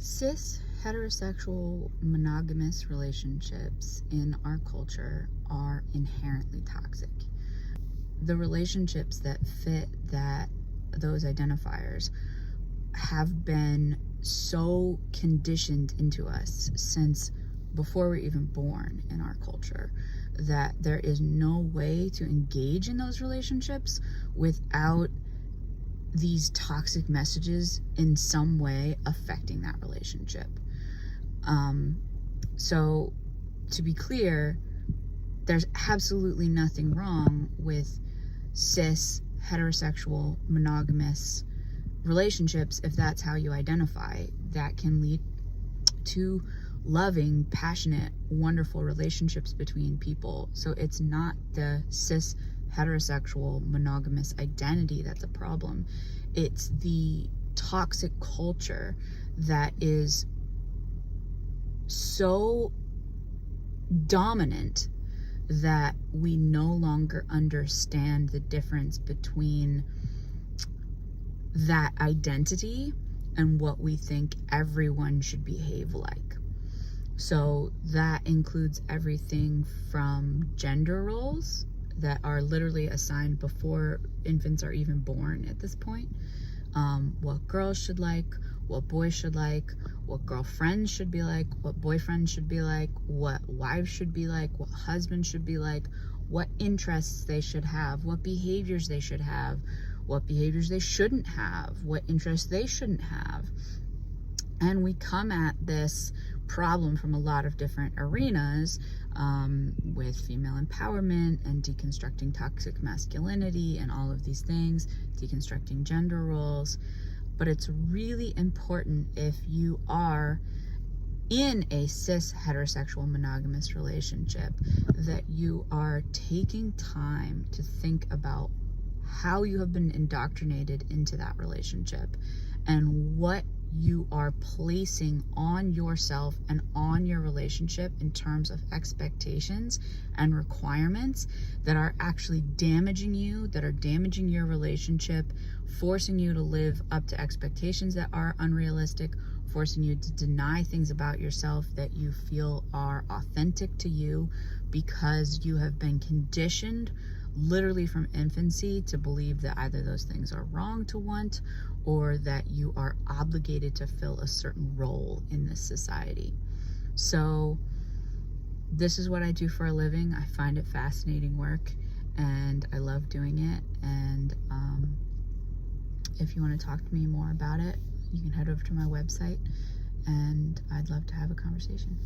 Cis heterosexual monogamous relationships in our culture are inherently toxic. The relationships that fit those identifiers have been so conditioned into us since before we're even born in our culture that there is no way to engage in those relationships without these toxic messages in some way affecting that relationship. So to be clear, there's absolutely nothing wrong with cis, heterosexual, monogamous relationships if that's how you identify. That can lead to loving, passionate, wonderful relationships between people. So it's not the cis, heterosexual, monogamous identity that's a problem. It's the toxic culture that is so dominant that we no longer understand the difference between that identity and what we think everyone should behave like. So that includes everything from gender roles that are literally assigned before infants are even born at this point. What girls should like, what boys should like, what girlfriends should be like, what boyfriends should be like, what wives should be like, what husbands should be like, what interests they should have, what behaviors they should have, what behaviors they shouldn't have, what interests they shouldn't have. And we come at this problem from a lot of different arenas, with female empowerment and deconstructing toxic masculinity and all of these things, deconstructing gender roles. But it's really important, if you are in a cis heterosexual monogamous relationship, that you are taking time to think about how you have been indoctrinated into that relationship and what you are placing on yourself and on your relationship in terms of expectations and requirements that are actually damaging you, that are damaging your relationship, forcing you to live up to expectations that are unrealistic, forcing you to deny things about yourself that you feel are authentic to you because you have been conditioned literally from infancy to believe that either those things are wrong to want or that you are obligated to fill a certain role in this society. So this is what I do for a living. I find it fascinating work and I love doing it. And if you want to talk to me more about it, you can head over to my website and I'd love to have a conversation.